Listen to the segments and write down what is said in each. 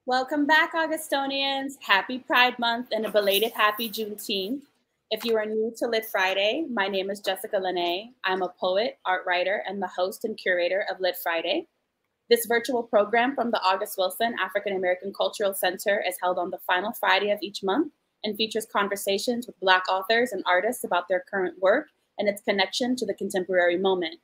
Welcome back, Augustonians. Happy Pride Month and a belated happy Juneteenth. If you are new to Lit Friday, my name is Jessica Lene. I'm a poet, art writer, and the host and curator of Lit Friday. This virtual program from the August Wilson African American Cultural Center is held on the final Friday of each month and features conversations with Black authors and artists about their current work and its connection to the contemporary moment.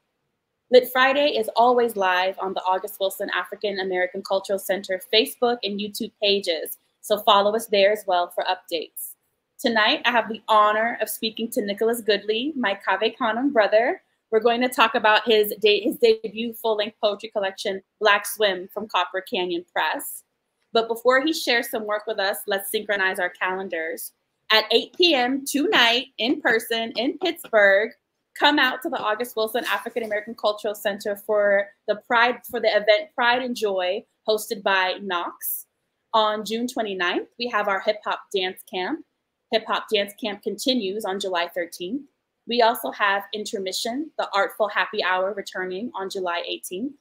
Lit Friday is always live on the August Wilson African American Cultural Center Facebook and YouTube pages, so follow us there as well for updates. Tonight, I have the honor of speaking to Nicholas Goodley, my Cave Canem brother. We're going to talk about his debut full-length poetry collection, Black Swim, from Cave Canem Press. But before he shares some work with us, let's synchronize our calendars. At 8 p.m. tonight, in person in Pittsburgh, come out to the August Wilson African American Cultural Center for the event Pride and Joy, hosted by Knox. On June 29th, we have our hip hop dance camp. Hip hop dance camp continues on July 13th. We also have Intermission, the Artful Happy Hour, returning on July 18th.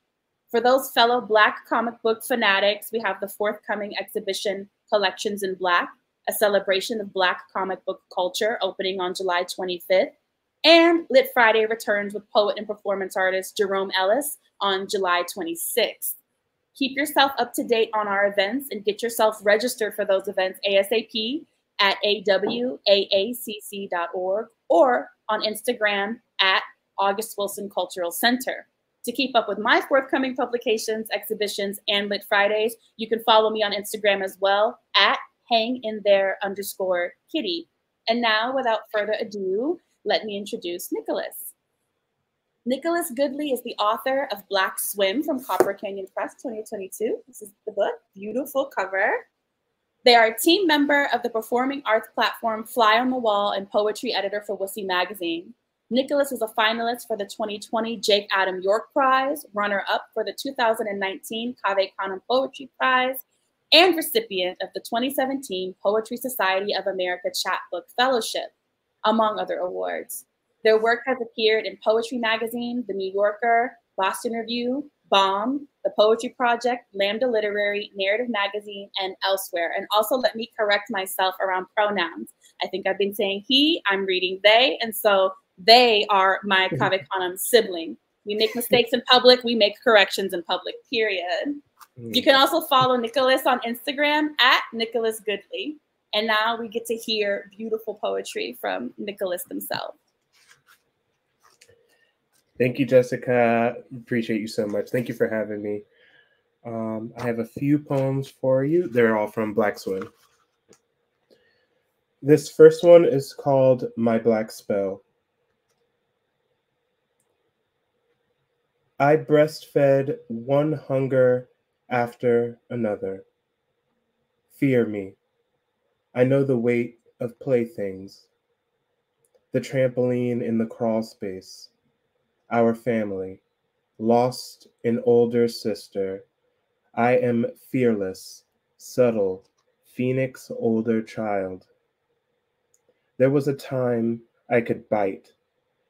For those fellow Black comic book fanatics, we have the forthcoming exhibition Collections in Black, a celebration of Black comic book culture, opening on July 25th. And Lit Friday returns with poet and performance artist Jerome Ellis on July 26th. Keep yourself up to date on our events and get yourself registered for those events ASAP at awaacc.org or on Instagram at August Wilson Cultural Center. To keep up with my forthcoming publications, exhibitions, and Lit Fridays, you can follow me on Instagram as well at @hanginThere_kitty. And now, without further ado, let me introduce Nicholas. Nicholas Goodley is the author of Black Swim from Cave Canem Press 2022. This is the book, beautiful cover. They are a team member of the performing arts platform Fly on the Wall and poetry editor for Wussy Magazine. Nicholas was a finalist for the 2020 Jake Adam York Prize, runner-up for the 2019 Cave Canem Poetry Prize, and recipient of the 2017 Poetry Society of America Chapbook Fellowship, among other awards. Their work has appeared in Poetry Magazine, The New Yorker, Boston Review, Bomb, The Poetry Project, Lambda Literary, Narrative Magazine, and elsewhere. And also let me correct myself around pronouns. I think I've been saying he, I'm reading they, and so they are my Cave Canem sibling. We make mistakes in public, we make corrections in public, period. You can also follow Nicholas on Instagram at Nicholas Goodley. And now we get to hear beautiful poetry from Nicholas himself. Thank you, Jessica. Appreciate you so much. Thank you for having me. I have a few poems for you. They're all from Black Swim. This first one is called My Black Spell. I breastfed one hunger after another. Fear me. I know the weight of playthings, the trampoline in the crawl space, our family, lost an older sister. I am fearless, subtle, phoenix older child. There was a time I could bite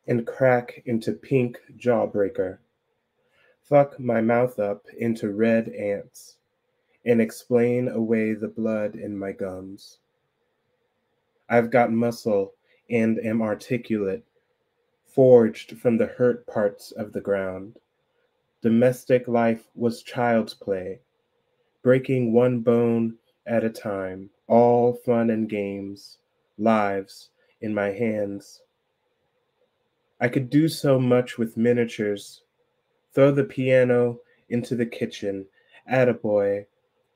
and crack into pink jawbreaker, fuck my mouth up into red ants, and explain away the blood in my gums. I've got muscle and am articulate, forged from the hurt parts of the ground. Domestic life was child's play, breaking one bone at a time, all fun and games, lives in my hands. I could do so much with miniatures, throw the piano into the kitchen, attaboy,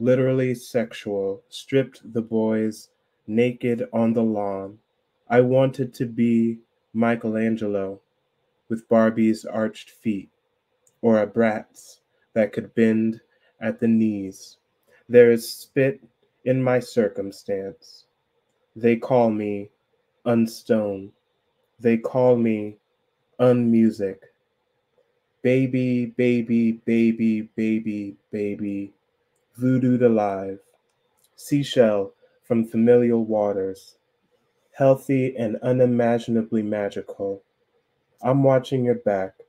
literally sexual, stripped the boys naked on the lawn. I wanted to be Michelangelo with Barbie's arched feet, or a Bratz that could bend at the knees. There is spit in my circumstance. They call me unstone. They call me unmusic. Baby, baby, baby, baby, baby, voodooed alive. Seashell from familial waters, healthy and unimaginably magical. I'm watching your back,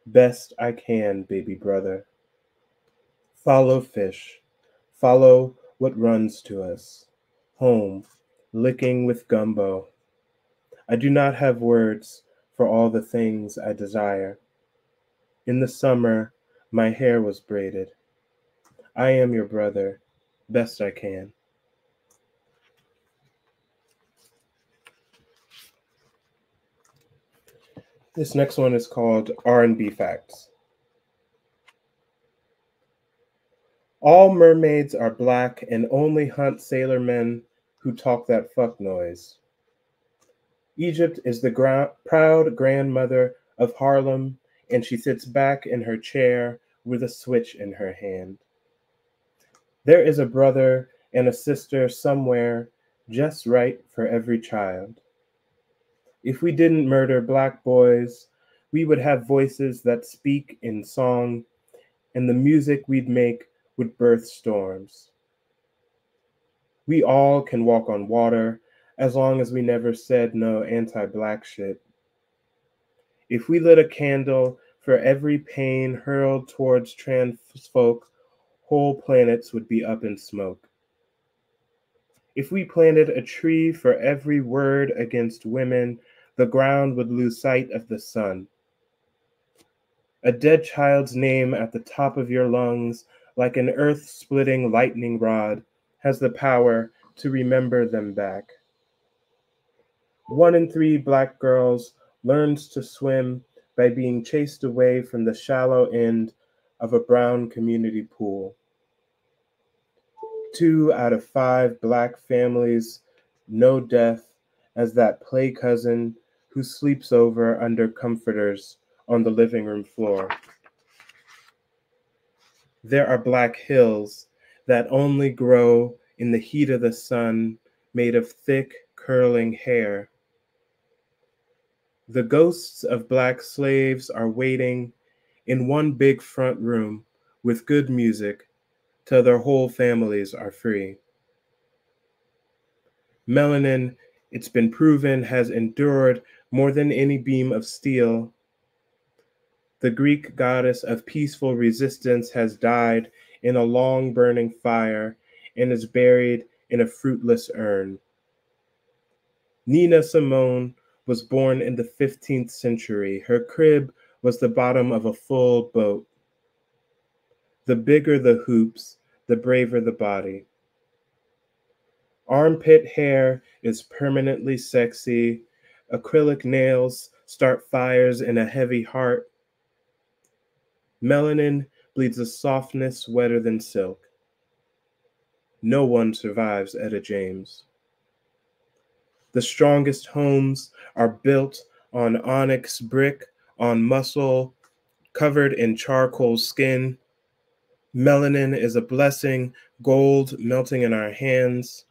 best I can, baby brother. Follow fish, follow what runs to us. Home, licking with gumbo. I do not have words for all the things I desire. In the summer, my hair was braided. I am your brother, best I can. This next one is called R&B Facts. All mermaids are black and only hunt sailor men who talk that fuck noise. Egypt is the proud grandmother of Harlem, and she sits back in her chair with a switch in her hand. There is a brother and a sister somewhere, just right for every child. If we didn't murder black boys, we would have voices that speak in song, and the music we'd make would birth storms. We all can walk on water as long as we never said no anti-black shit. If we lit a candle for every pain hurled towards trans folk, whole planets would be up in smoke. If we planted a tree for every word against women, the ground would lose sight of the sun. A dead child's name at the top of your lungs, like an earth-splitting lightning rod, has the power to remember them back. 1 in 3 black girls learns to swim by being chased away from the shallow end of a brown community pool. 2 out of 5 black families know death as that play cousin who sleeps over under comforters on the living room floor. There are black hills that only grow in the heat of the sun, made of thick, curling hair. The ghosts of black slaves are waiting in one big front room with good music till their whole families are free. Melanin, it's been proven, has endured more than any beam of steel. The Greek goddess of peaceful resistance has died in a long burning fire and is buried in a fruitless urn. Nina Simone was born in the 15th century. Her crib was the bottom of a full boat. The bigger the hoops, the braver the body. Armpit hair is permanently sexy. Acrylic nails start fires in a heavy heart. Melanin bleeds a softness wetter than silk. No one survives Etta James. The strongest homes are built on onyx brick, on muscle, covered in charcoal skin. Melanin is a blessing, gold melting in our hands.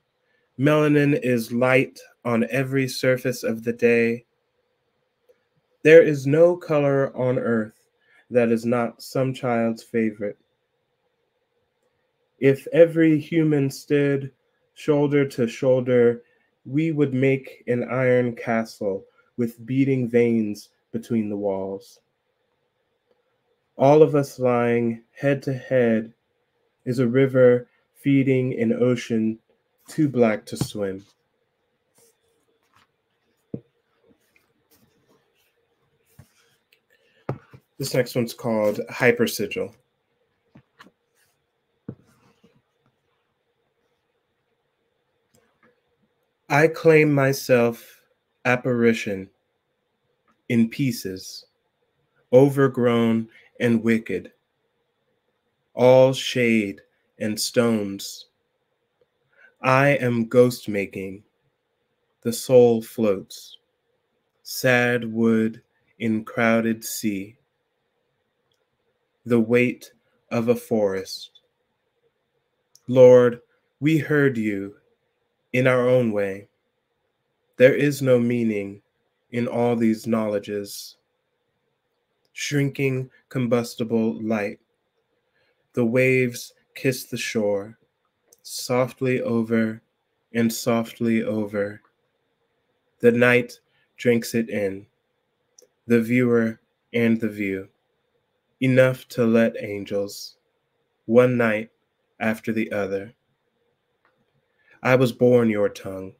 Melanin is light on every surface of the day. There is no color on earth that is not some child's favorite. If every human stood shoulder to shoulder, we would make an iron castle with beating veins between the walls. All of us lying head to head is a river feeding an ocean too black to swim. This next one's called Hypersigil. I claim myself apparition in pieces, overgrown and wicked, all shade and stones. I am ghost making, the soul floats, sad wood in crowded sea, the weight of a forest. Lord, we heard you in our own way. There is no meaning in all these knowledges. Shrinking combustible light, the waves kiss the shore, softly over and softly over. The night drinks it in, the viewer and the view, enough to let angels, one night after the other. I was born your tongue,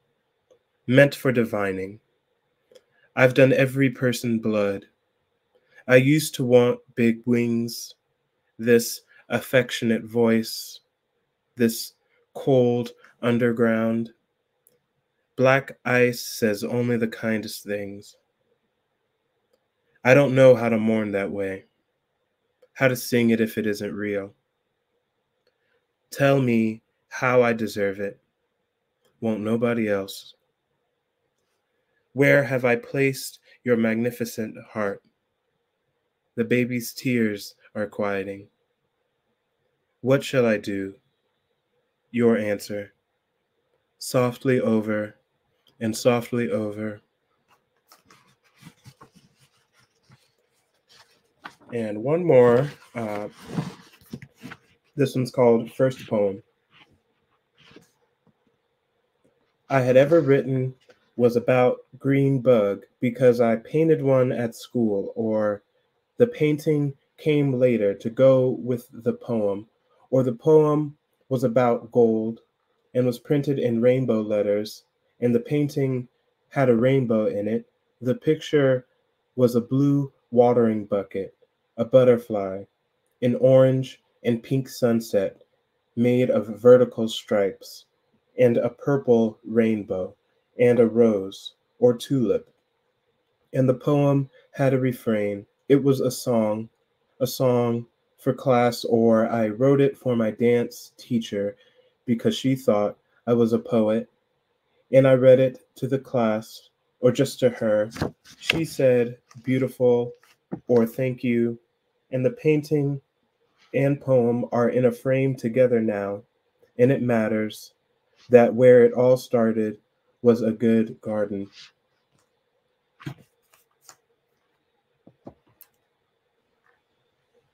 meant for divining. I've done every person blood. I used to want big wings, this affectionate voice, this cold underground. Black ice says only the kindest things. I don't know how to mourn that way, how to sing it if it isn't real. Tell me how I deserve it, won't nobody else. Where have I placed your magnificent heart? The baby's tears are quieting. What shall I do? Your answer. Softly over and softly over. And one more. This one's called First Poem. I had ever written was about green bug because I painted one at school, or the painting came later to go with the poem, or the poem was about gold and was printed in rainbow letters, and the painting had a rainbow in it. The picture was a blue watering bucket, a butterfly, an orange and pink sunset made of vertical stripes, and a purple rainbow, and a rose or tulip. And the poem had a refrain. It was a song for class, or I wrote it for my dance teacher because she thought I was a poet. And I read it to the class, or just to her. She said, beautiful, or thank you. And the painting and poem are in a frame together now. And it matters that where it all started was a good garden.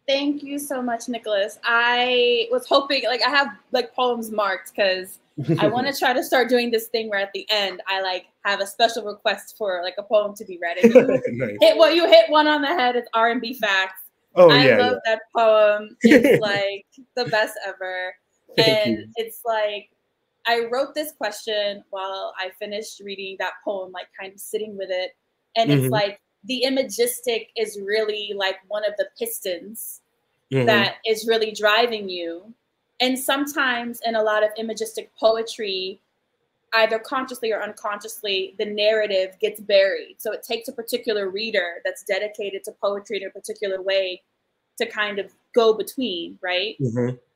Thank you so much, Nicholas. I was hoping, like, I have like poems marked because I want to try to start doing this thing where at the end I like have a special request for like a poem to be read. And you Nice. you hit one on the head. It's R&B Facts. Oh, I yeah, love that poem. It's like the best ever. Thank And you. it's like I wrote this question while I finished reading that poem, like kind of sitting with it. And it's like the imagistic is really like one of the pistons that is really driving you. And sometimes in a lot of imagistic poetry, either consciously or unconsciously, the narrative gets buried. So it takes a particular reader that's dedicated to poetry in a particular way to kind of go between, right?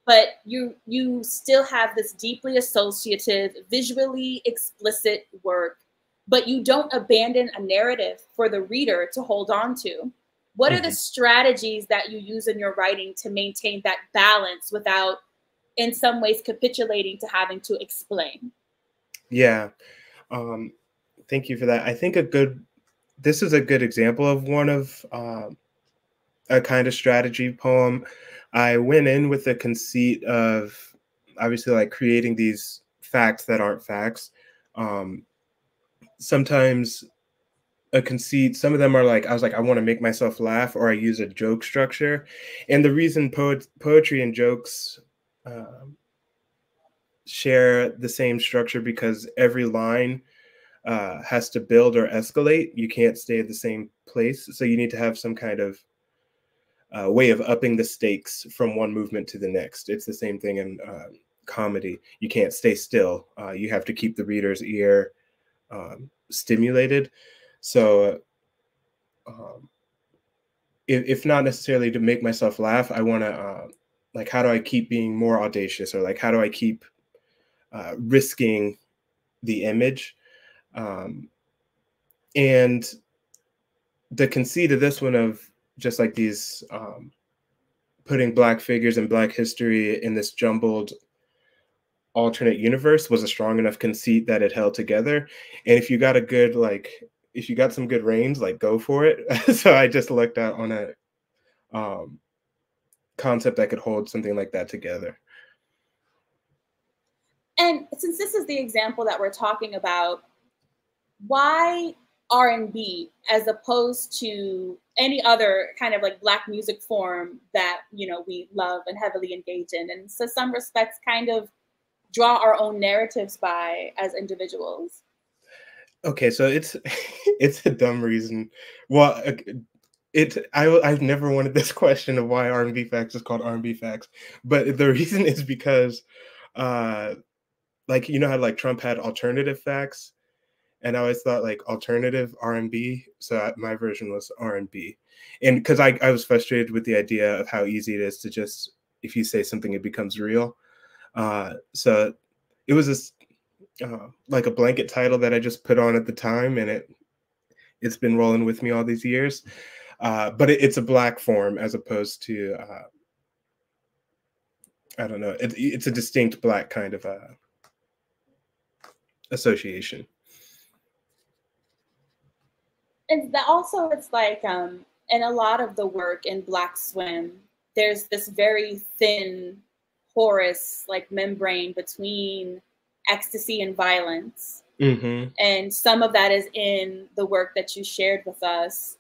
But you still have this deeply associative, visually explicit work, but you don't abandon a narrative for the reader to hold on to. What are the strategies that you use in your writing to maintain that balance without, in some ways, capitulating to having to explain? Yeah. Thank you for that. I think this is a good example of one of a kind of strategy poem. I went in with the conceit of obviously like creating these facts that aren't facts. Sometimes a conceit, some of them are like, I was like, I want to make myself laugh, or I use a joke structure. And the reason poetry and jokes share the same structure because every line has to build or escalate. You can't stay at the same place. So you need to have some kind of way of upping the stakes from one movement to the next. It's the same thing in comedy. You can't stay still. You have to keep the reader's ear stimulated. So if not necessarily to make myself laugh, I want to like, how do I keep being more audacious, or like, how do I keep risking the image? And the conceit of this one of just like these putting Black figures and Black history in this jumbled alternate universe was a strong enough conceit that it held together. And if you got a good, like, if you got some good reins, like, go for it. So I just looked out on a concept that could hold something like that together. And since this is the example that we're talking about, why R&B as opposed to any other kind of like Black music form that, you know, we love and heavily engage in, and so some respects kind of draw our own narratives by as individuals? Okay, so it's it's a dumb reason. Well, I've never wanted this question of why R&B Facts is called R&B Facts, but the reason is because, like, you know how like Trump had alternative facts, and I always thought like alternative R&B, so my version was R&B, and because I was frustrated with the idea of how easy it is to just, if you say something, it becomes real. So it was this like a blanket title that I just put on at the time, and it's been rolling with me all these years. But it's a Black form as opposed to I don't know. It's a distinct Black kind of association. And that also, it's like in a lot of the work in Black Swim, there's this very thin, porous like membrane between ecstasy and violence. Mm-hmm. And some of that is in the work that you shared with us.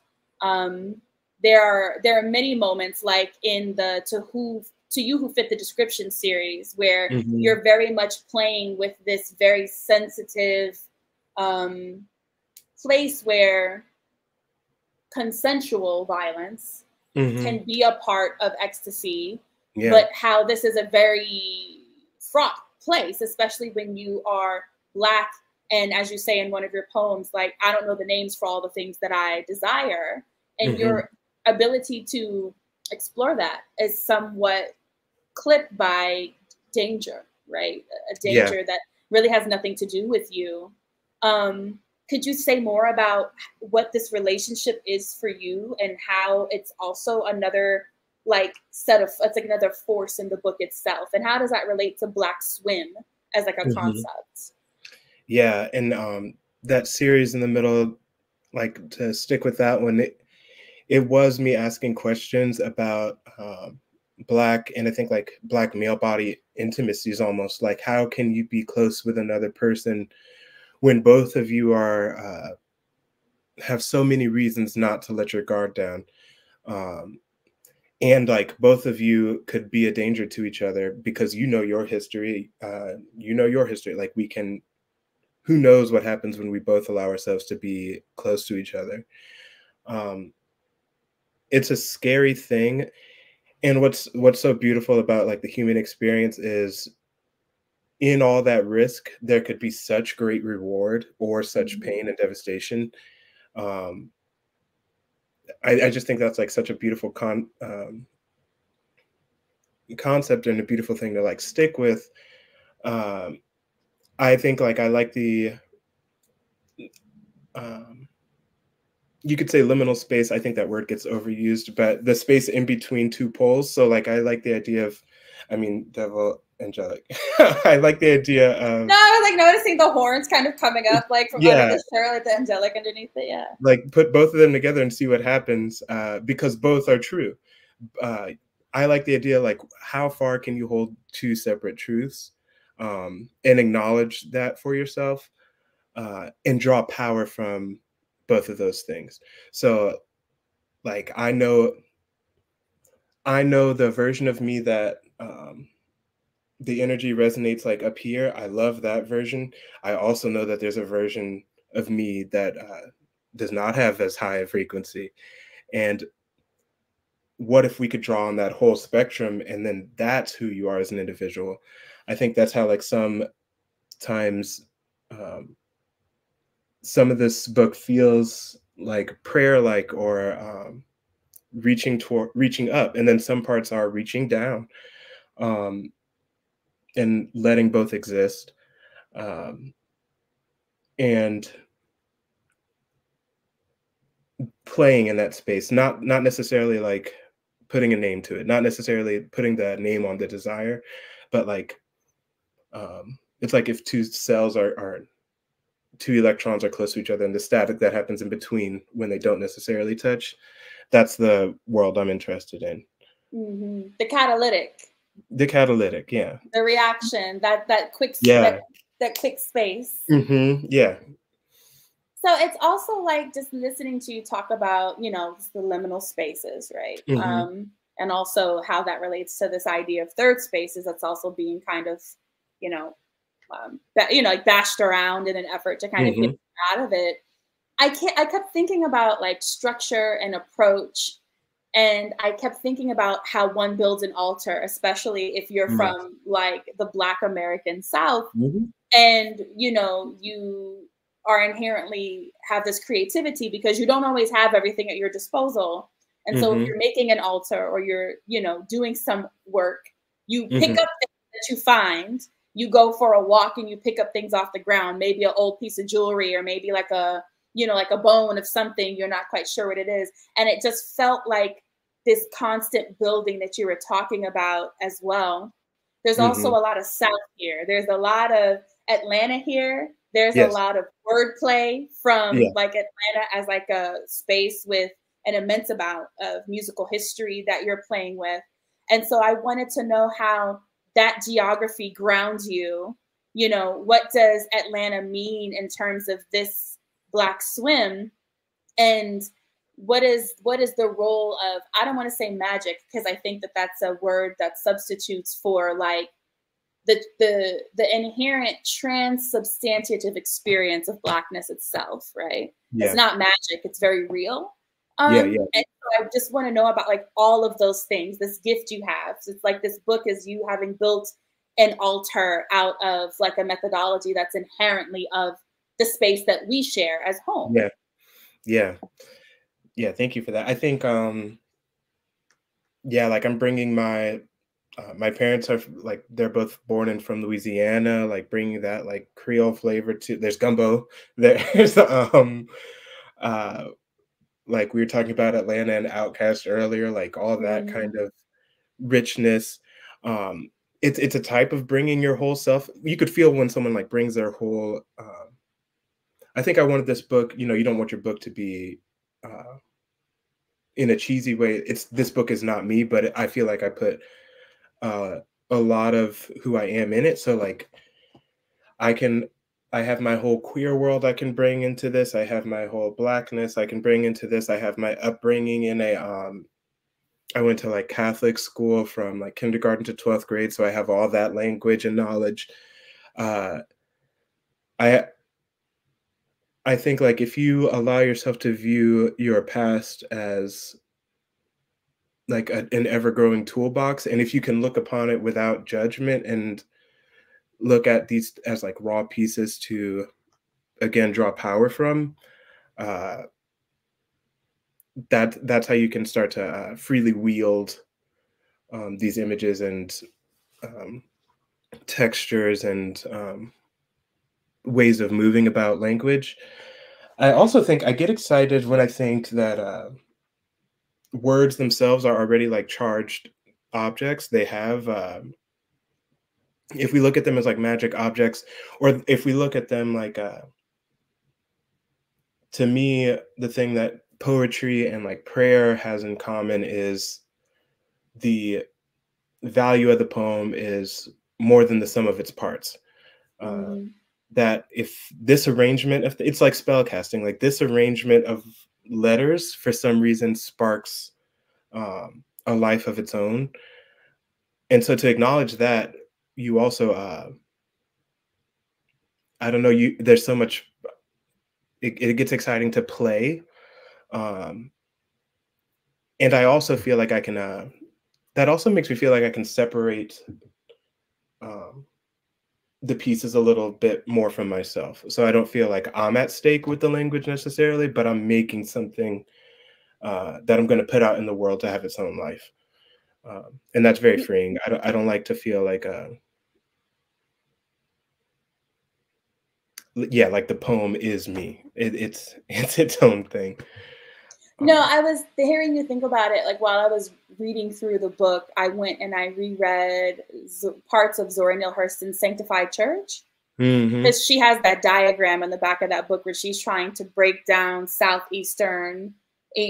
There are many moments, like in the To You Who Fit the Description series, where Mm-hmm. you're very much playing with this very sensitive place where consensual violence Mm-hmm. can be a part of ecstasy, Yeah. but how this is a very fraught place, especially when you are Black. And as you say in one of your poems, like, I don't know the names for all the things that I desire. And Mm-hmm. your ability to explore that is somewhat clipped by danger, right? A danger that really has nothing to do with you. Could you say more about what this relationship is for you and how it's also another like set of, it's like another force in the book itself? And how does that relate to Black Swim as like a Mm-hmm. concept? Yeah, and that series in the middle, like, to stick with that one, it was me asking questions about Black, and I think like Black male body intimacies, almost like how can you be close with another person when both of you are have so many reasons not to let your guard down, and like both of you could be a danger to each other because you know your history, like we can, who knows what happens when we both allow ourselves to be close to each other. It's a scary thing, and what's so beautiful about like the human experience is in all that risk there could be such great reward or such pain and devastation. I just think that's like such a beautiful concept and a beautiful thing to like stick with. I think like I like the you could say liminal space. I think that word gets overused, but the space in between two poles. So like I like the idea of, I mean, devil, angelic. I like the idea of. No, I was like noticing the horns kind of coming up like from under the shirt, like the angelic underneath it. Yeah. Like put both of them together and see what happens, because both are true. I like the idea, like how far can you hold two separate truths, and acknowledge that for yourself, and draw power from both of those things. So like I know the version of me that the energy resonates like up here. I love that version. I also know that there's a version of me that does not have as high a frequency. And what if we could draw on that whole spectrum, and then that's who you are as an individual? I think that's how like sometimes some of this book feels like prayer, like, or reaching up, and then some parts are reaching down, and letting both exist, and playing in that space, not necessarily like putting a name to it, not necessarily putting the name on the desire, but like it's like if two cells are two electrons are close to each other, and the static that happens in between when they don't necessarily touch, that's the world I'm interested in. The catalytic. Yeah. The reaction, that quick, yeah, that quick space. Yeah. So it's also like just listening to you talk about, you know, the liminal spaces, right? And also how that relates to this idea of third spaces that's also being kind of you know, like bashed around in an effort to kind of get out of it. I kept thinking about like structure and approach. And I kept thinking about how one builds an altar, especially if you're from like the Black American South, and you are inherently have this creativity because you don't always have everything at your disposal. And so if you're making an altar or you're doing some work, you pick up things that you find. You go for a walk and you pick up things off the ground, maybe an old piece of jewelry or maybe like a like a bone of something you're not quite sure what it is. And it just felt like this constant building that you were talking about as well. There's also a lot of South here. There's a lot of Atlanta here. There's a lot of wordplay from like Atlanta as like a space with an immense amount of musical history that you're playing with. And so I wanted to know how that geography grounds you. What does Atlanta mean in terms of this Black swim? And what is the role of, I don't want to say magic, because I think that that's a word that substitutes for like the inherent transubstantiative experience of Blackness itself, right? It's not magic, it's very real. And so I just want to know about like all of those things, this gift you have. So it's like this book is you having built an altar out of like a methodology that's inherently of the space that we share as home. Yeah, thank you for that. I think, like I'm bringing my parents are like, they're both born and from Louisiana, like bringing that like Creole flavor to, there's gumbo, there's, like we were talking about Atlanta and Outkast earlier, like all that kind of richness. It's a type of bringing your whole self. You could feel when someone like brings their whole, I think I wanted this book, you don't want your book to be, in a cheesy way, this book is not me, but I feel like I put a lot of who I am in it. So like I have my whole queer world I can bring into this. I have my whole Blackness I can bring into this. I have my upbringing in I went to like Catholic school from like kindergarten to 12th grade. So I have all that language and knowledge. I think like if you allow yourself to view your past as like an ever-growing toolbox, and if you can look upon it without judgment and look at these as like raw pieces to again draw power from, that's how you can start to freely wield these images and textures and ways of moving about language. I also think I get excited when I think that words themselves are already like charged objects. They have, if we look at them as like magic objects, or if we look at them like, to me, the thing that poetry and like prayer has in common is the value of the poem is more than the sum of its parts. That if this arrangement, if it's like spell casting, like this arrangement of letters for some reason sparks a life of its own. And so to acknowledge that, you also, I don't know, there's so much, it gets exciting to play. And I also feel like I can, that also makes me feel like I can separate the pieces a little bit more from myself. So I don't feel like I'm at stake with the language necessarily, but I'm making something that I'm going to put out in the world to have its own life. And that's very freeing. I don't like to feel like, like the poem is me. It's its own thing. No, I was hearing you think about it. Like while I was reading through the book, I went and I reread parts of Zora Neale Hurston's Sanctified Church. Because she has that diagram in the back of that book where she's trying to break down Southeastern,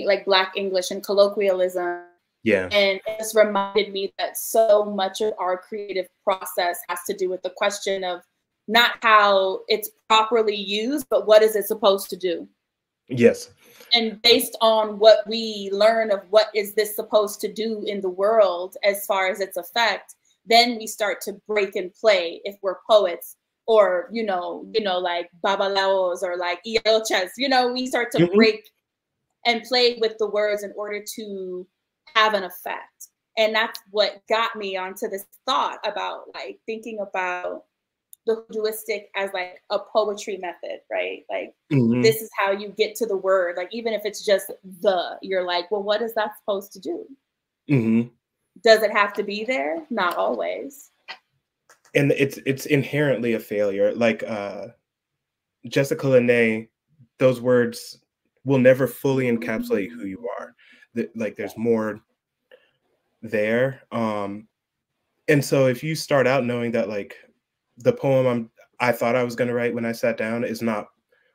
like Black English and colloquialism. Yeah. And it just reminded me that so much of our creative process has to do with the question of not how it's properly used, but what is it supposed to do? Yes. And based on what we learn of what is this supposed to do in the world as far as its effect, then we start to break and play if we're poets, or like babalaos or like iochas, we start to break and play with the words in order to have an effect. And that's what got me onto this thought about like thinking about the hoodooistic as like a poetry method, right? Like this is how you get to the word. Like even if it's just you're like, well, what is that supposed to do? Does it have to be there? Not always. And it's inherently a failure. Like Jessica Lange, those words will never fully encapsulate who you are. Like there's more there. And so if you start out knowing that like the poem I thought I was going to write when I sat down is not,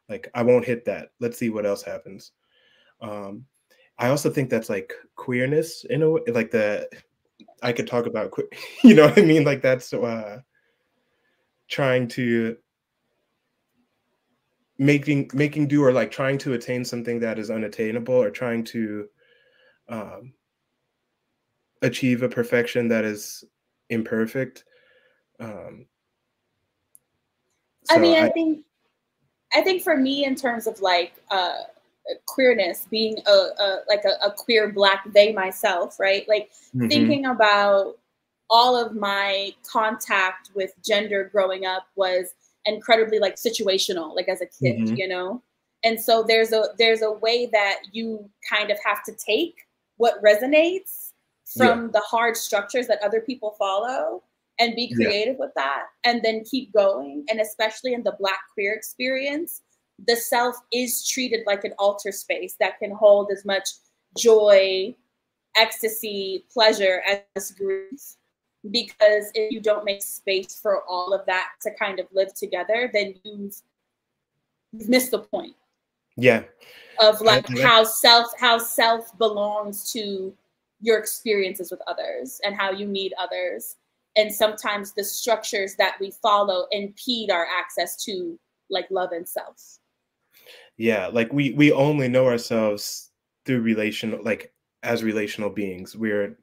like, I won't hit that. Let's see what else happens. I also think that's like queerness in a way, like I could talk about, you know what I mean? Like that's trying to making do, or like trying to attain something that is unattainable, or trying to achieve a perfection that is imperfect. I mean, I think for me, in terms of like queerness, being a queer Black they myself, right? Like thinking about all of my contact with gender growing up was incredibly like situational, like as a kid, And so there's a way that you kind of have to take what resonates from the hard structures that other people follow and be creative with that, and then keep going. And especially in the Black queer experience, the self is treated like an altar space that can hold as much joy, ecstasy, pleasure as grief. Because if you don't make space for all of that to kind of live together, then you've missed the point. Yeah. Of like how self belongs to your experiences with others and how you need others. And sometimes the structures that we follow impede our access to like love and self. Yeah, like we only know ourselves through like as relational beings. We're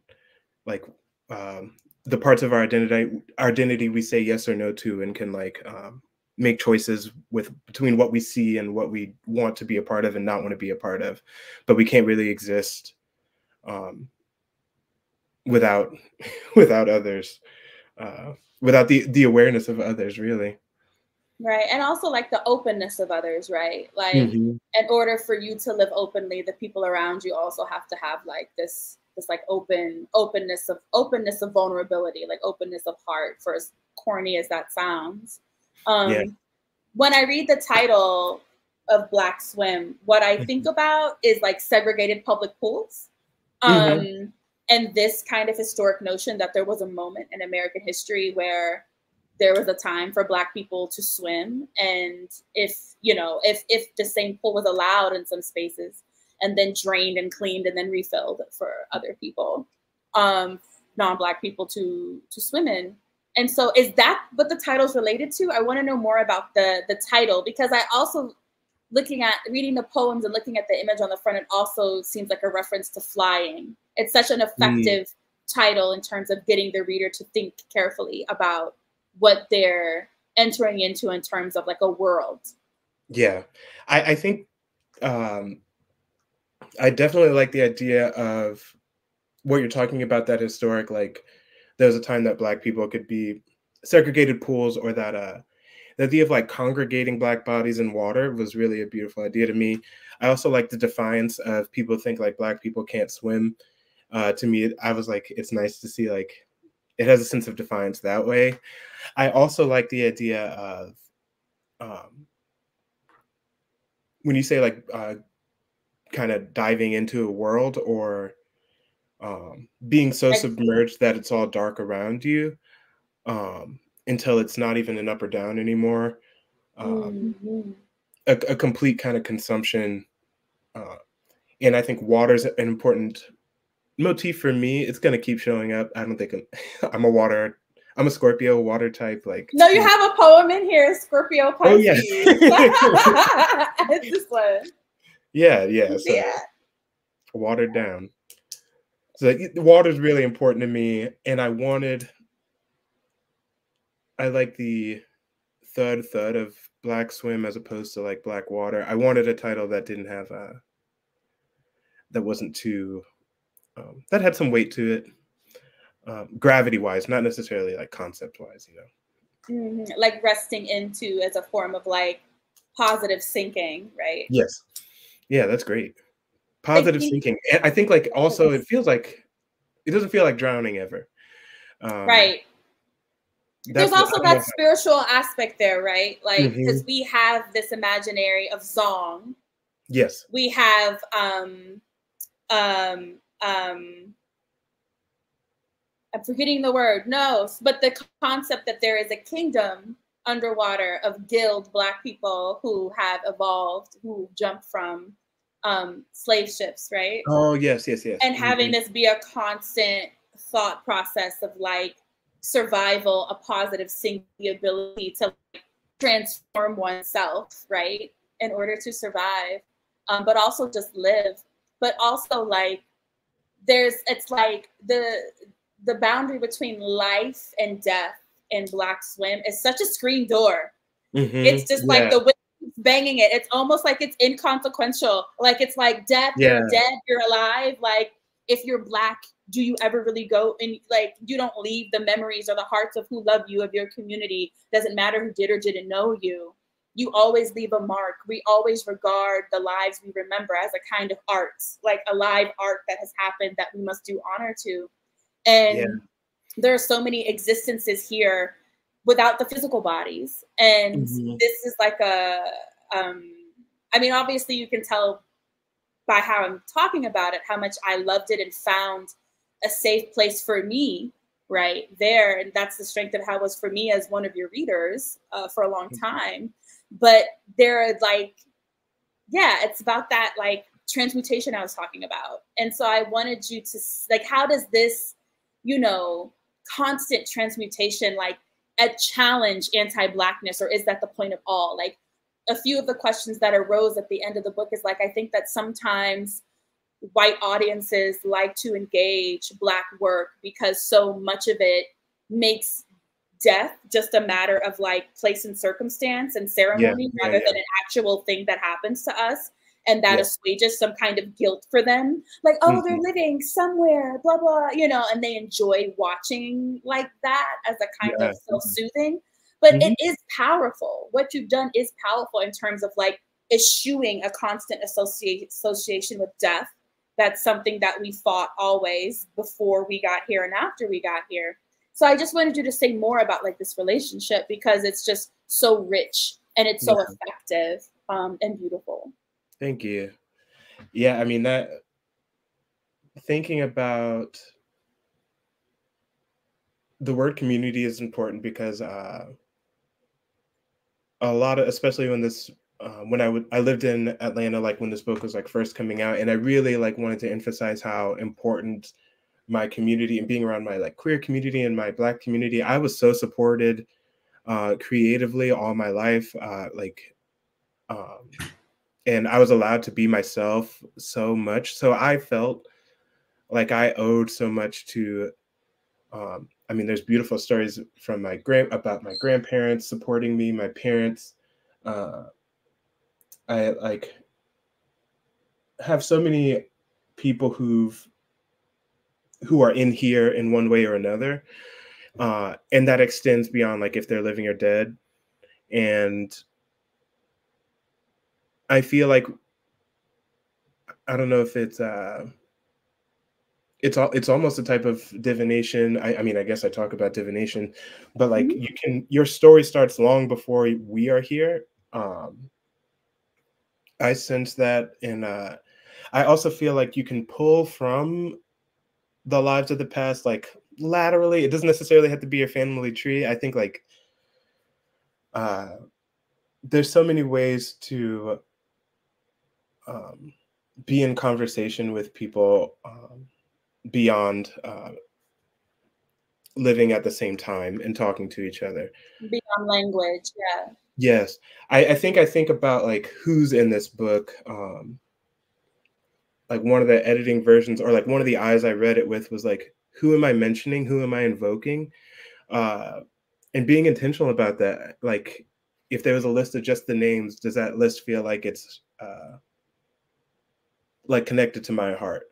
like the parts of our identity we say yes or no to, and can like make choices between what we see and what we want to be a part of and not want to be a part of. But we can't really exist without others, without the awareness of others, really. Right. And also like the openness of others, right? Like in order for you to live openly, the people around you also have to have like this like openness of vulnerability, like openness of heart, for as corny as that sounds. When I read the title of Black Swim, what I think about is like segregated public pools. And this kind of historic notion that there was a moment in American history where there was a time for Black people to swim. And if the same pool was allowed in some spaces and then drained and cleaned and then refilled for other people, non-Black people to swim in. And so is that what the title's related to? I want to know more about the title, because I also, reading the poems and looking at the image on the front, it also seems like a reference to flying. It's such an effective title in terms of getting the reader to think carefully about what they're entering into in terms of like a world. Yeah, I think I definitely like the idea of what you're talking about, that historic, like there was a time that Black people could be segregated pools, or that the idea of like congregating Black bodies in water was really a beautiful idea to me. I also like the defiance of people think like Black people can't swim. To me, I was like, it's nice to see like it has a sense of defiance that way. I also like the idea of when you say like kind of diving into a world, or being so submerged that it's all dark around you, until it's not even an up or down anymore. A complete kind of consumption. And I think water's an important motif for me. It's going to keep showing up. I don't think I'm a Scorpio, water type. Like, no, you have a poem in here, Scorpio Pisces. Oh yes. It's this one. Yeah. So watered down. So water is really important to me, and I wanted I like the thud thud of Black Swim as opposed to like Black Water. I wanted a title that didn't have that wasn't too that had some weight to it, gravity wise, not necessarily like concept wise, you know. Like resting into as a form of like positive sinking, right? Yes. Yeah, that's great. I Positive think thinking. And I think like also yes. it feels like it doesn't feel like drowning ever. Um, Right. There's that's what also I don't know that spiritual aspect there, right? how. Like, because we have this imaginary of song. Yes. We have um um I'm forgetting the word, no, but the concept that there is a kingdom underwater of guild Black people who have evolved, who jumped from slave ships, right? Oh yes, yes, yes. And having this be a constant thought process of like survival, a positive sinking, the ability to like, transform oneself, right, in order to survive, but also just live. But also like it's like the boundary between life and death in Black Swim is such a screen door. It's just like Yeah. the wind keeps banging it. It's almost like it's inconsequential. Like it's like death, Yeah. you're dead, you're alive. Like if you're Black, do you ever really go and like you don't leave the memories or the hearts of who love you, of your community? Doesn't matter who did or didn't know you. You always leave a mark. We always regard the lives we remember as a kind of art, like a live art that has happened that we must do honor to. Yeah. And there are so many existences here without the physical bodies. And this is like a, I mean, obviously you can tell by how I'm talking about it, how much I loved it and found a safe place for me right there. And that's the strength of how it was for me as one of your readers for a long time. But there are like, yeah, it's about that like transmutation I was talking about. And so I wanted you to like, how does this, you know, constant transmutation like a challenge anti-Blackness, or is that the point of all? Like a few of the questions that arose at the end of the book is like, I think that sometimes white audiences like to engage Black work because so much of it makes death just a matter of like place and circumstance and ceremony rather than an actual thing that happens to us, and that assuages some kind of guilt for them, like, oh, they're living somewhere, blah blah, you know, and they enjoy watching like that as a kind of self-soothing. But it is powerful. What you've done is powerful in terms of like eschewing a constant association with death. That's something that we fought always before we got here and after we got here. So I just wanted you to say more about like this relationship because it's just so rich and it's so effective and beautiful. Thank you. Yeah, I mean that thinking about the word community is important because a lot of, especially when this when I lived in Atlanta, like when this book was like first coming out, and I really like wanted to emphasize how important my community and being around my like queer community and my Black community. I was so supported creatively all my life, and I was allowed to be myself so much. So I felt like I owed so much to. I mean, there's beautiful stories from about my grandparents supporting me, my parents. I like have so many people who are in here in one way or another. And that extends beyond like if they're living or dead. And I feel like, I don't know if it's almost a type of divination. I mean, I guess I talk about divination, but like your story starts long before we are here. I sense that. And I also feel like you can pull from the lives of the past, like laterally. It doesn't necessarily have to be a family tree. I think like there's so many ways to be in conversation with people beyond living at the same time and talking to each other. Beyond language, yeah. Yes. I think about like who's in this book. Like one of the editing versions, or like one of the eyes I read it with was like, who am I mentioning? Who am I invoking? and being intentional about that. Like, if there was a list of just the names, does that list feel like it's like connected to my heart?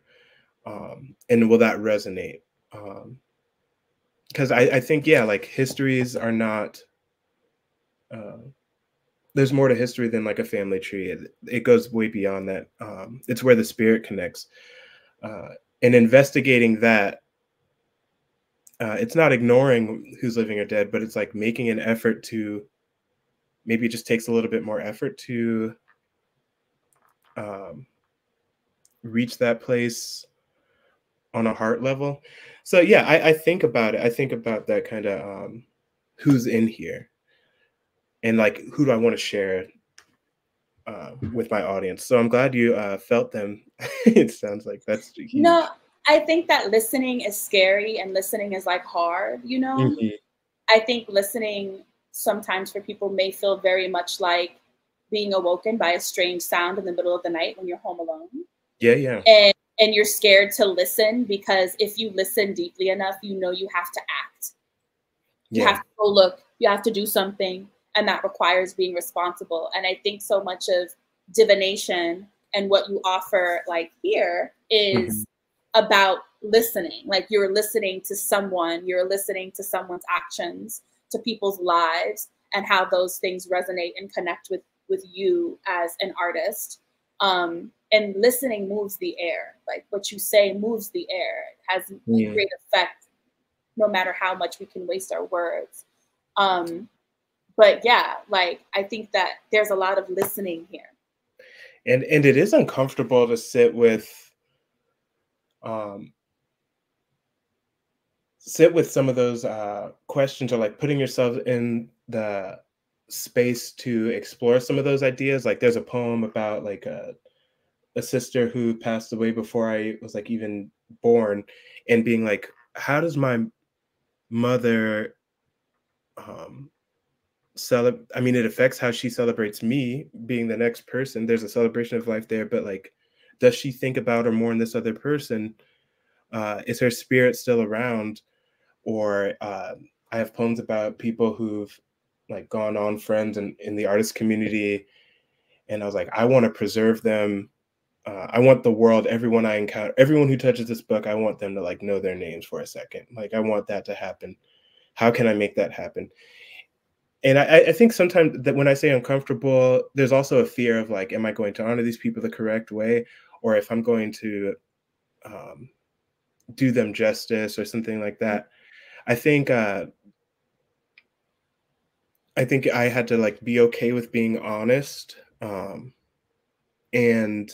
And will that resonate? Because I think, yeah, like histories are not, there's more to history than like a family tree. It goes way beyond that. It's where the spirit connects. And investigating that, it's not ignoring who's living or dead, but it's like making an effort to, maybe it just takes a little bit more effort to reach that place on a heart level. So yeah, I think about it. I think about that kind of who's in here, and like who do I want to share with my audience. So I'm glad you felt them. It sounds like that's huge. No, I think that listening is scary and listening is like hard, you know? Mhm. I think listening sometimes for people may feel very much like being awoken by a strange sound in the middle of the night when you're home alone. Yeah, yeah, And you're scared to listen because if you listen deeply enough, you know you have to act. You yeah. have to go look, you have to do something, and that requires being responsible. And I think so much of divination and what you offer like here Mhm. is about listening. Like you're listening to someone, you're listening to someone's actions, to people's lives, and how those things resonate and connect with you as an artist. And listening moves the air. Like what you say moves the air. It has a Mm. great effect no matter how much we can waste our words. But yeah, like I think that there's a lot of listening here. And it is uncomfortable to um sit with some of those questions, or like putting yourself in the space to explore some of those ideas. Like there's a poem about like a sister who passed away before I was like even born, and being like, how does my mother um I mean, it affects how she celebrates me being the next person. There's a celebration of life there, but like, does she think about or mourn this other person? Is her spirit still around? Or I have poems about people who've like gone on, friends in the artist community, and I was like, I want to preserve them. I want the world, everyone I encounter, everyone who touches this book, I want them to like know their names for a second. Like I want that to happen. How can I make that happen? And I think sometimes that when I say uncomfortable, there's also a fear of like, am I going to honor these people the correct way? Or if I'm going to um, do them justice or something like that. I think I had to like be okay with being honest, and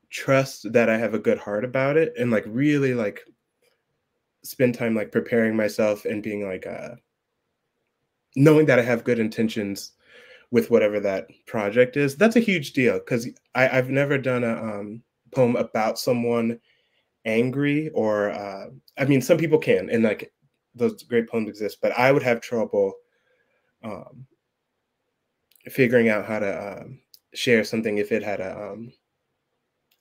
trust that I have a good heart about it, and like really like spend time like preparing myself and being like knowing that I have good intentions with whatever that project is. That's a huge deal because I've never done a poem about someone angry, or I mean, some people can, and like those great poems exist, but I would have trouble um, figuring out how to share something if it had a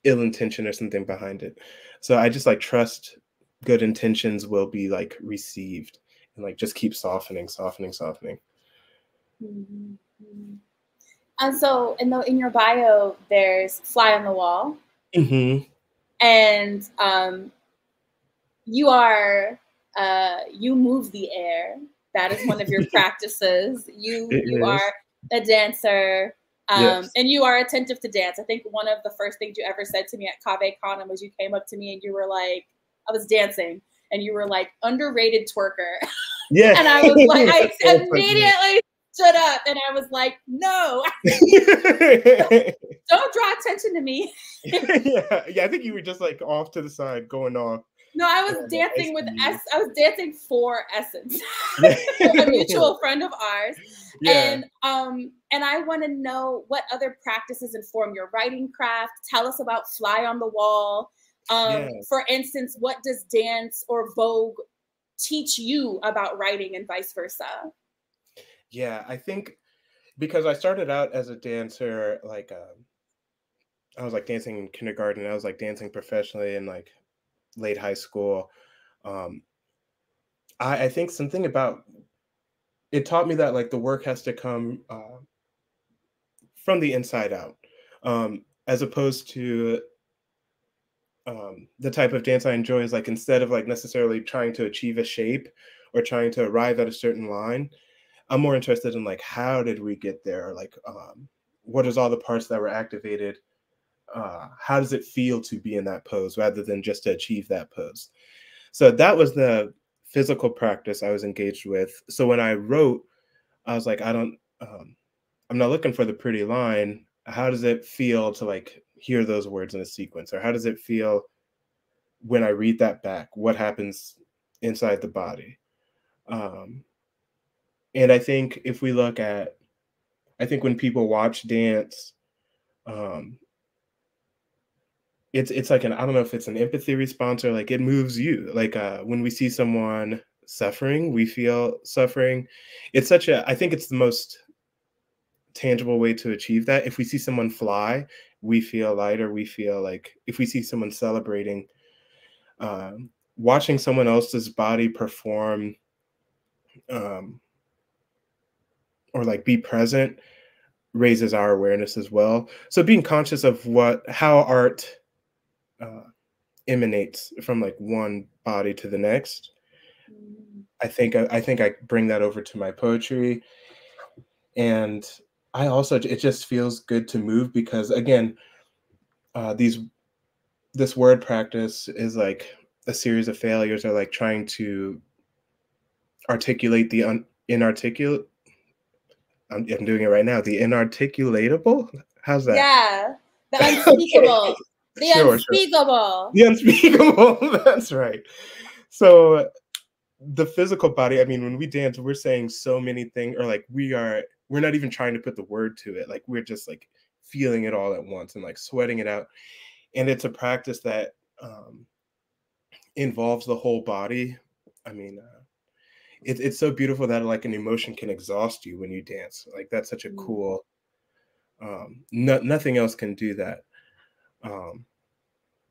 ill intention or something behind it. So I just like trust good intentions will be like received, and like just keep softening, softening, softening. Mhm, mhm. And so in your bio, there's fly on the wall, Hmm. and you are you move the air. That is one of your practices. It You is. are a dancer, Yes. and you are attentive to dance. I think one of the first things you ever said to me at Cave Canem was you came up to me and you were like, I was dancing, and you were like underrated twerker, Yeah. and I was like, I That's so funny. immediately stood up and I was like, no, don't draw attention to me. Yeah, yeah. I think you were just like off to the side, going off. No, I was And, I dancing with see I was dancing for Essence, you. a mutual friend of ours. Yeah, And I want to know what other practices inform your writing craft. Tell us about Fly on the Wall. yeah, For instance, what does dance or Vogue teach you about writing and vice versa? yeah. I think because I started out as a dancer, like I was like dancing in kindergarten. I was like dancing professionally in like late high school. Um, I think something about it taught me that like the work has to come from the inside out, as opposed to the type of dance I enjoy is like instead of like necessarily trying to achieve a shape or trying to arrive at a certain line, I'm more interested in like how did we get there? Or, like what is all the parts that were activated? How does it feel to be in that pose rather than just to achieve that pose? So that was the physical practice I was engaged with. So when I wrote, I was like, I'm not looking for the pretty line. How does it feel to like hear those words in a sequence? Or how does it feel when I read that back? What happens inside the body? And I think if we look at, I think when people watch dance, um, it's like an, I don't know if it's an empathy response or like it moves you. Like when we see someone suffering, we feel suffering. It's such a, I think it's the most tangible way to achieve that. If we see someone fly, we feel lighter. We feel like if we see someone celebrating, watching someone else's body perform, um, or like be present raises our awareness as well. So being conscious of how art uh, emanates from like one body to the next. I think I bring that over to my poetry, and I also, it just feels good to move because again, these this word practice is like a series of failures, or like trying to articulate the inarticulate. I'm doing it right now. The inarticulatable. How's that? Yeah, the Okay. unspeakable, the Sure, sure. unspeakable. The unspeakable. That's right. So the physical body, I mean, when we dance, we're saying so many things, or like we're not even trying to put the word to it. Like we're just like feeling it all at once and like sweating it out. And it's a practice that involves the whole body. I mean, it's so beautiful that like an emotion can exhaust you when you dance. Like that's such a cool, nothing else can do that. Um,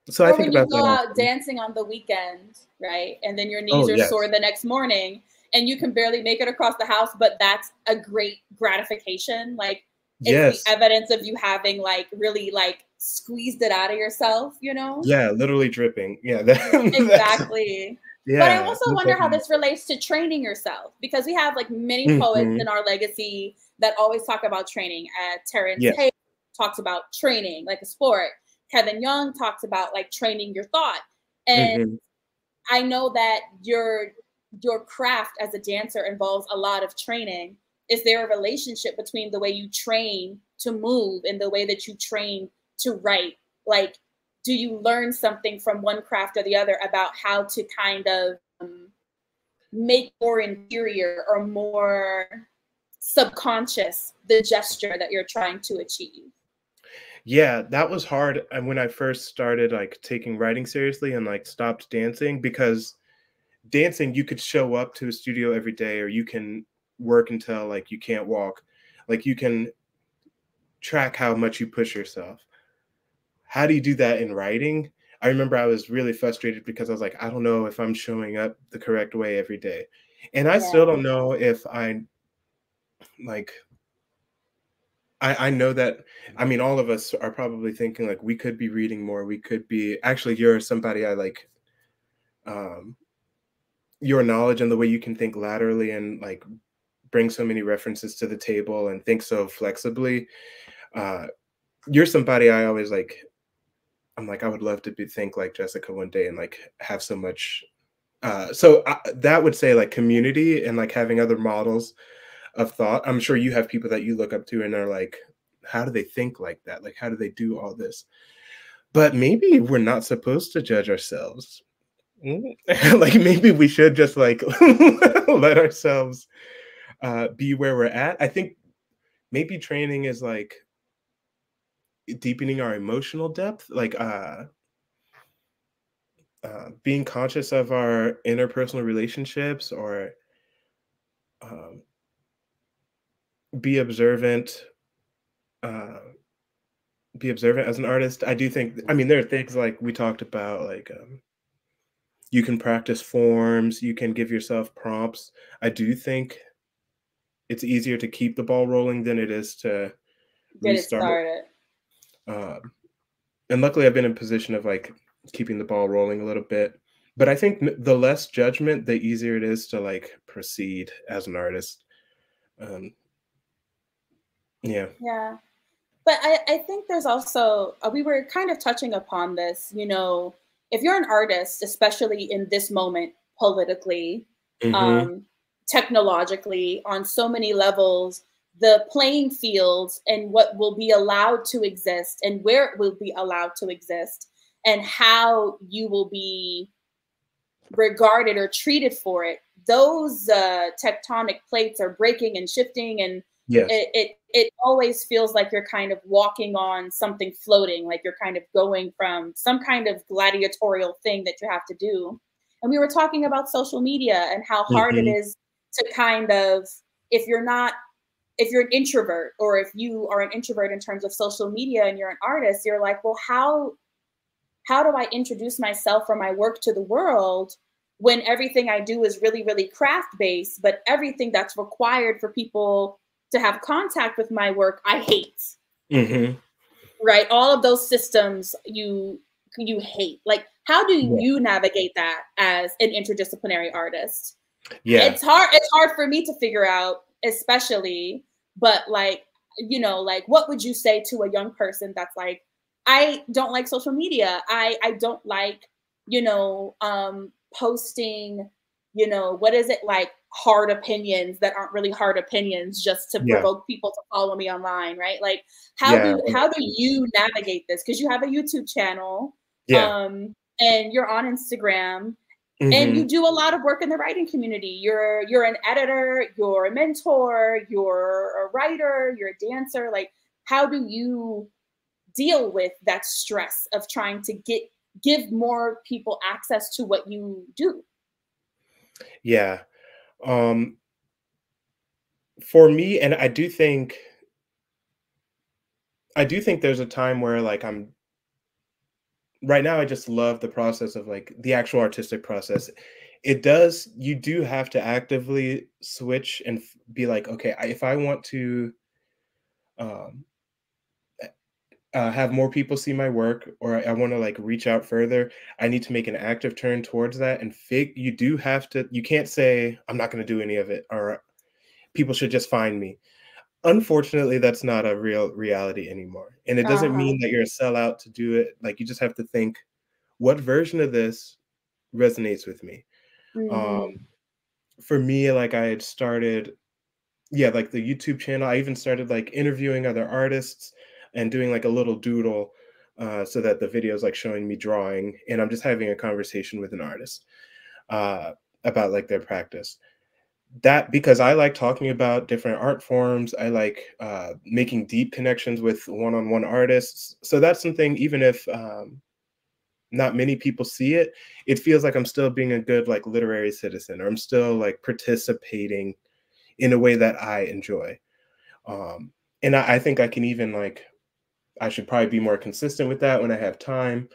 so I Or think when you about go that out often. dancing on the weekend, right? And then your knees Oh, are sore yes. the next morning and you can barely make it across the house, but that's a great gratification. Like it's the Yes. evidence of you having like really like squeezed it out of yourself, you know? Yeah, literally dripping. Yeah, that's Exactly. But I yeah, also that's wonder how definitely. this relates to training yourself because we have like many poets Mhm. in our legacy that always talk about training. Terrence Yes. Hayes talks about training like a sport. Kevin Young talks about like training your thought. And Mhm. I know that your craft as a dancer involves a lot of training. Is there a relationship between the way you train to move and the way that you train to write? Like, do you learn something from one craft or the other about how to kind of make more interior or more subconscious the gesture that you're trying to achieve? Yeah, that was hard, and when I first started, like, taking writing seriously and, like, stopped dancing because dancing, you could show up to a studio every day, or you can work until, like, you can't walk. Like, you can track how much you push yourself. How do you do that in writing? I remember I was really frustrated because I was like, "I don't know if I'm showing up the correct way every day." And I Yeah. still don't know if like I know that, I mean, all of us are probably thinking like we could be reading more. We could be, actually, you're somebody I like, um, your knowledge and the way you can think laterally and like bring so many references to the table and think so flexibly. Uh, you're somebody I always like. I'm like, I would love to think like Jessica one day and like have so much. That would say like community and like having other models of thought. I'm sure you have people that you look up to and are like, how do they think like that? Like, how do they do all this? But maybe we're not supposed to judge ourselves. Like maybe we should just like let ourselves be where we're at. I think maybe training is like deepening our emotional depth, like being conscious of our interpersonal relationships, or um, be observant. Uh, be observant as an artist. I do think. I mean, there are things like we talked about, like you can practice forms, you can give yourself prompts. I do think it's easier to keep the ball rolling than it is to Get it restart. started. And luckily I've been in a position of like keeping the ball rolling a little bit. But I think the less judgment, the easier it is to like proceed as an artist. Yeah. Yeah. But I think there's also, we were kind of touching upon this, you know, if you're an artist, especially in this moment, politically, technologically, on so many levels, the playing fields and what will be allowed to exist and where it will be allowed to exist and how you will be regarded or treated for it, those tectonic plates are breaking and shifting, and yes, it always feels like you're kind of walking on something floating, like you're kind of going from some kind of gladiatorial thing that you have to do. And we were talking about social media and how hard it is to kind of, if you're an introvert, or if you are an introvert in terms of social media and you're an artist, you're like, well, how do I introduce myself or my work to the world when everything I do is really, really craft based, but everything that's required for people to have contact with my work, I hate. Right? All of those systems you hate. Like, how do you navigate that as an interdisciplinary artist? Yeah. It's hard for me to figure out, especially, but like, you know, like, what would you say to a young person that's like, I don't like social media. I don't like, you know, posting, you know, what is it, like hard opinions that aren't really hard opinions just to provoke people to follow me online, right? Like, how do you navigate this? Because you have a YouTube channel, and you're on Instagram, and you do a lot of work in the writing community. You're an editor, you're a mentor, you're a writer, you're a dancer. Like, how do you deal with that stress of trying to give more people access to what you do? Yeah. For me, and I do think there's a time where like right now I just love the process of like the actual artistic process. You do have to actively switch and be like, okay, if I want to have more people see my work, or I want to like reach out further, I need to make an active turn towards that. And you can't say, I'm not going to do any of it, or people should just find me. Unfortunately, that's not a real reality anymore. And it doesn't mean that you're a sellout to do it. Like, you just have to think, what version of this resonates with me? For me, like I had started, like the YouTube channel. I even started like interviewing other artists and doing like a little doodle so that the video is like showing me drawing, and I'm just having a conversation with an artist about like their practice. That, because I like talking about different art forms. I like making deep connections with one-on-one artists. So that's something, even if not many people see it, it feels like I'm still being a good like literary citizen, or I'm still like participating in a way that I enjoy. And I think I can even like, I should probably be more consistent with that when I have time.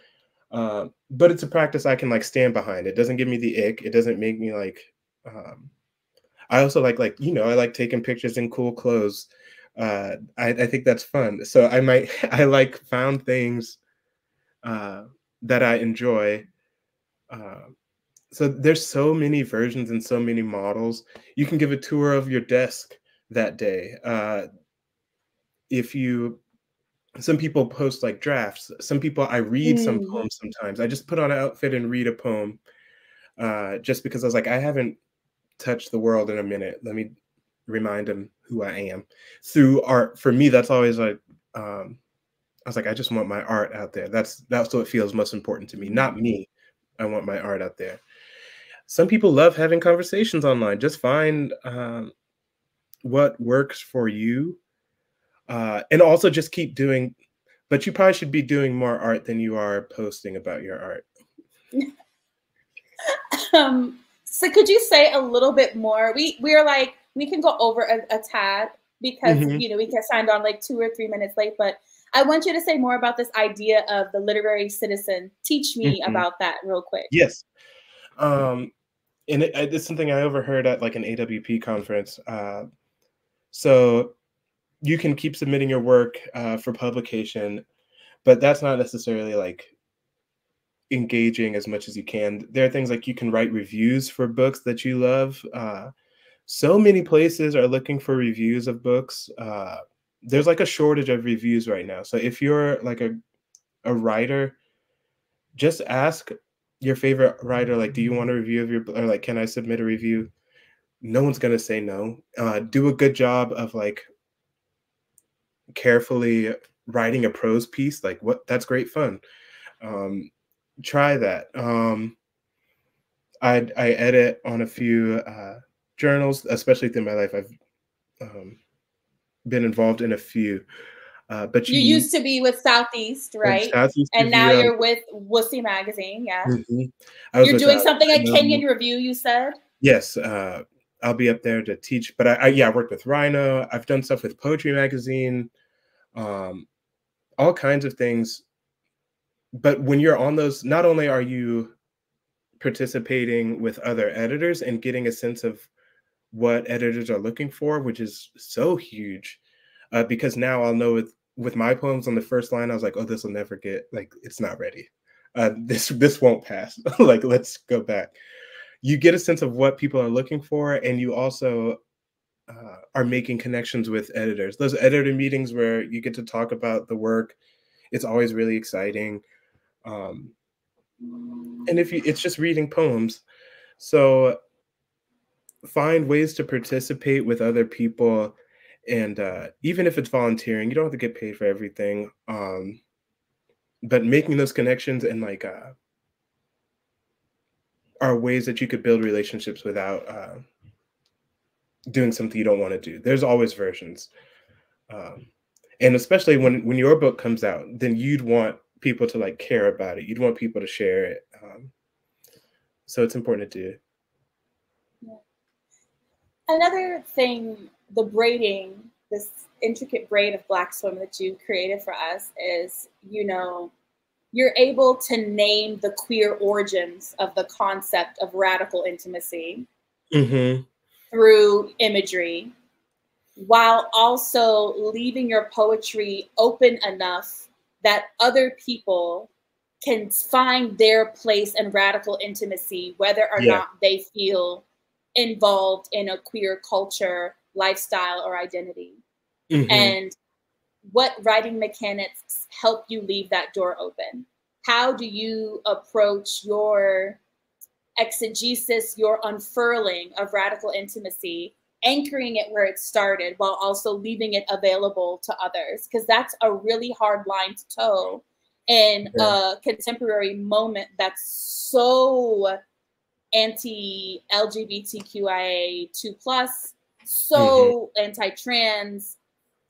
But it's a practice I can like stand behind. It doesn't give me the ick. It doesn't make me like, I also like, you know, I like taking pictures in cool clothes. I think that's fun. So I like found things that I enjoy. So there's so many versions and so many models. You can give a tour of your desk that day. Some people post like drafts. Some people, I read some poems sometimes. I just put on an outfit and read a poem just because I was like, I haven't touched the world in a minute. Let me remind them who I am through art. For me, that's always like, I was like, I just want my art out there. That's what feels most important to me, not me. I want my art out there. Some people love having conversations online. Just find what works for you. And also just keep doing, but you probably should be doing more art than you are posting about your art. So could you say a little bit more? We're like, we can go over a tad because, you know, we get signed on like 2 or 3 minutes late, but I want you to say more about this idea of the literary citizen. Teach me about that real quick. Yes. And it's something I overheard at like an AWP conference. So you can keep submitting your work for publication, but that's not necessarily like engaging as much as you can. There are things like you can write reviews for books that you love. So many places are looking for reviews of books. There's like a shortage of reviews right now. So if you're like a writer, just ask your favorite writer, like, do you want a review of your book? Or like, can I submit a review? No one's going to say no. Do a good job of like carefully writing a prose piece. Like that's great fun. Try that. I edit on a few journals, especially through my life. I've been involved in a few. But you used to be with Southeast, right? Southeast And now Review. you're with Wussy Magazine, yeah. I was You're with doing something at Rhino. Kenyon Review, you said? Yes, I'll be up there to teach. But I worked with Rhino. I've done stuff with Poetry Magazine, all kinds of things. But when you're on those, not only are you participating with other editors and getting a sense of what editors are looking for, which is so huge, because now I'll know with my poems on the first line, I was like, oh, this will never get, like, it's not ready. This won't pass. Like, let's go back. You get a sense of what people are looking for, and you also are making connections with editors. Those editor meetings where you get to talk about the work, it's always really exciting. And it's just reading poems. So find ways to participate with other people, and even if it's volunteering, you don't have to get paid for everything. But making those connections and like are ways that you could build relationships without doing something you don't want to do. There's always versions, and especially when your book comes out, then you'd want people to like care about it. You'd want people to share it. So it's important to do. Yeah. Another thing, the braiding, this intricate braid of Black swim that you created for us is, you're able to name the queer origins of the concept of radical intimacy through imagery, while also leaving your poetry open enough that other people can find their place in radical intimacy, whether or not they feel involved in a queer culture, lifestyle, or identity. And what writing mechanics help you leave that door open? How do you approach your exegesis, your unfurling of radical intimacy, anchoring it where it started while also leaving it available to others? Because that's a really hard line to toe in a contemporary moment that's so anti-LGBTQIA2+, so anti-trans,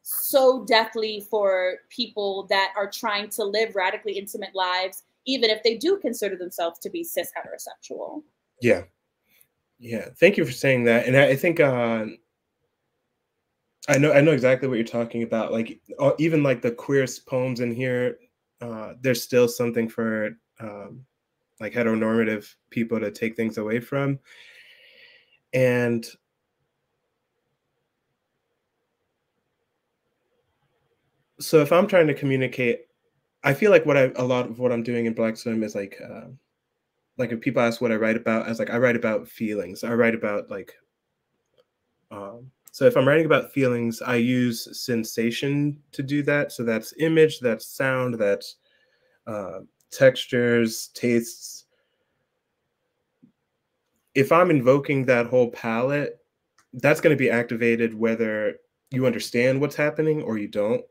so deathly for people that are trying to live radically intimate lives, even if they do consider themselves to be cis heterosexual. Yeah. Thank you for saying that. And I think I know exactly what you're talking about. Like even like the queerest poems in here, there's still something for like heteronormative people to take things away from. And so if I'm trying to communicate, I feel like a lot of what I'm doing in Black Swim is like if people ask what I write about, I was like, I write about feelings. I write about like, so if I'm writing about feelings, I use sensation to do that. So that's image, that's sound, that's textures, tastes. If I'm invoking that whole palette, that's going to be activated whether you understand what's happening or you don't.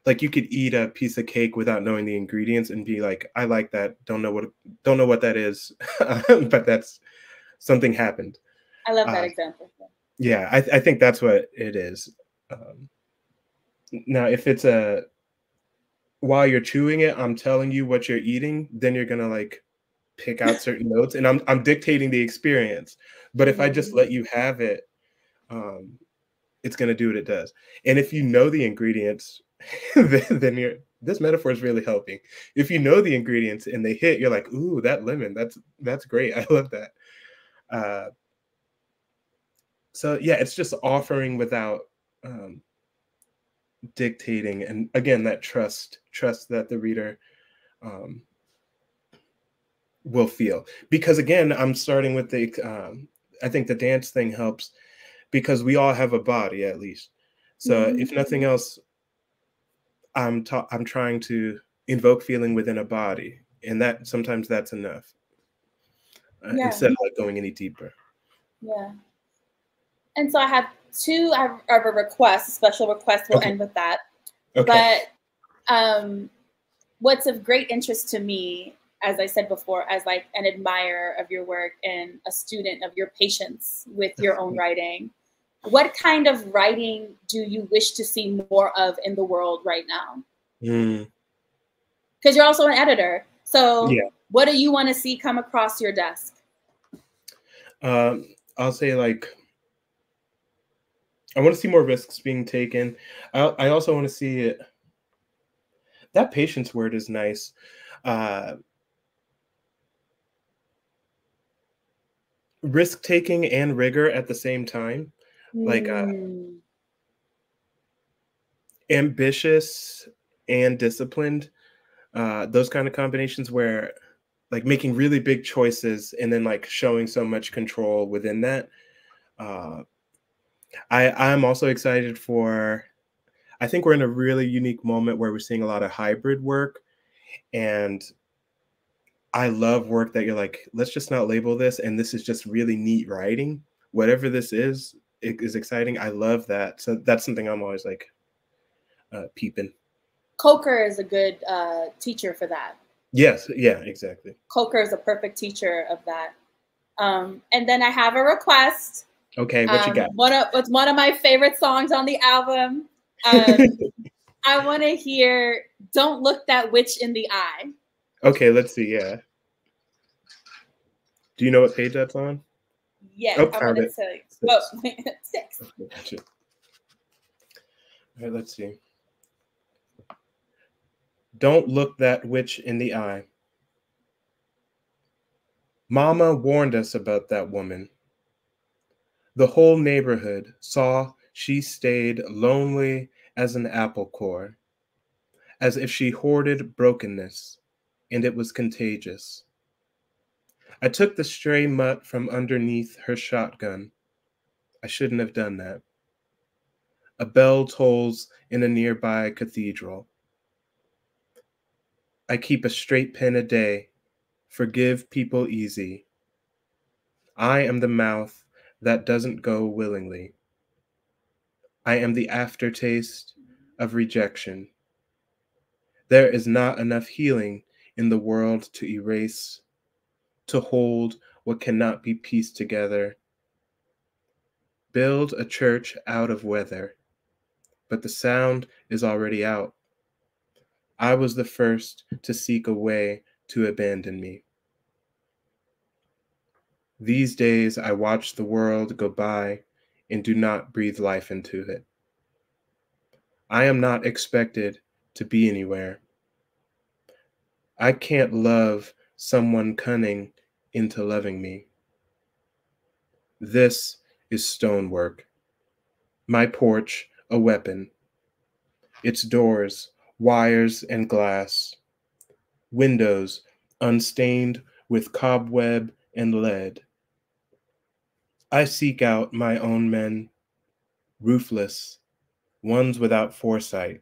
Like you could eat a piece of cake without knowing the ingredients and be like, I like that. Don't know what that is, but that's something happened. I love that example. Yeah, I think that's what it is. Now, if it's while you're chewing it, I'm telling you what you're eating, then you're gonna like pick out certain notes, and I'm dictating the experience. But if I just let you have it, it's gonna do what it does. And if you know the ingredients, then this metaphor is really helping. If you know the ingredients and they hit, you're like, ooh, that lemon, that's great. I love that. So yeah, it's just offering without dictating, and again, that trust that the reader will feel. Because again, I'm starting with the I think the dance thing helps because we all have a body at least. So if nothing else, I'm trying to invoke feeling within a body, and that sometimes that's enough instead of like going any deeper. Yeah. And so I have a request, a special request. We'll end with that. Okay. But what's of great interest to me, as I said before, as like an admirer of your work and a student of your patience with your own writing, what kind of writing do you wish to see more of in the world right now? Because you're also an editor. So what do you want to see come across your desk? I'll say like, I want to see more risks being taken. I also want to see it. That patience word is nice. Risk taking and rigor at the same time. Like ambitious and disciplined. Those kind of combinations where like making really big choices and then like showing so much control within that. I'm also excited for, I think we're in a really unique moment where we're seeing a lot of hybrid work, and I love work that you're like, let's just not label this, and this is just really neat writing. Whatever this is, it is exciting. I love that. So that's something I'm always like peeping. Coker is a good teacher for that. Yes, yeah, exactly. Coker is a perfect teacher of that. And then I have a request. Okay, what you got? It's one of my favorite songs on the album. I want to hear "Don't Look That Witch in the Eye." Okay, let's see. Yeah. Do you know what page that's on? Yes, I want to tell you. 6. Gotcha. All right, let's see. Don't look that witch in the eye. Mama warned us about that woman. The whole neighborhood saw she stayed lonely as an apple core, as if she hoarded brokenness, and it was contagious. I took the stray mutt from underneath her shotgun. I shouldn't have done that. A bell tolls in a nearby cathedral. I keep a straight pen a day. Forgive people easy. I am the mouth that doesn't go willingly. I am the aftertaste of rejection. There is not enough healing in the world to erase, to hold what cannot be pieced together. Build a church out of weather, but the sound is already out. I was the first to seek a way to abandon me. These days I watch the world go by and do not breathe life into it. I am not expected to be anywhere. I can't love someone cunning into loving me. This is stonework. My porch, a weapon. Its doors, wires and glass. Windows, unstained with cobweb and lead. I seek out my own men, ruthless, ones without foresight,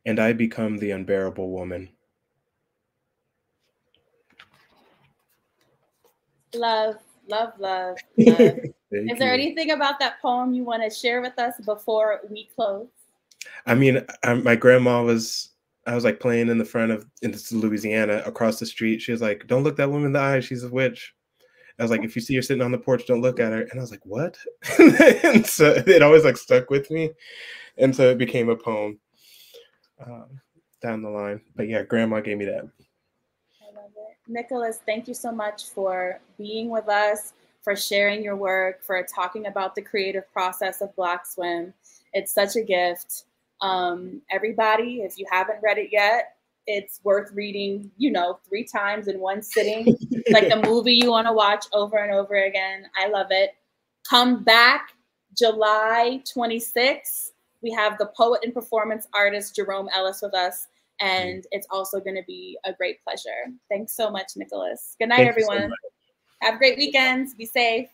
and I become the unbearable woman. Love, love, love, love. Is there anything about that poem you want to share with us before we close? I mean, my grandma I was like playing in the front of, in Louisiana, across the street. She was like, "Don't look that woman in the eye. She's a witch." I was like, "If you see her sitting on the porch, don't look at her." And I was like, "What?" And so it always like stuck with me. And so it became a poem down the line. But yeah, grandma gave me that. I love it. Nicholas, thank you so much for being with us, for sharing your work, for talking about the creative process of Black Swim. It's such a gift. Everybody, if you haven't read it yet, it's worth reading, 3 times in one sitting. Like a movie you want to watch over and over again. I love it. Come back July 26th. We have the poet and performance artist Jerome Ellis with us, and it's also going to be a great pleasure. Thanks so much, Nicholas. Good night, everyone. Have great weekends. Be safe.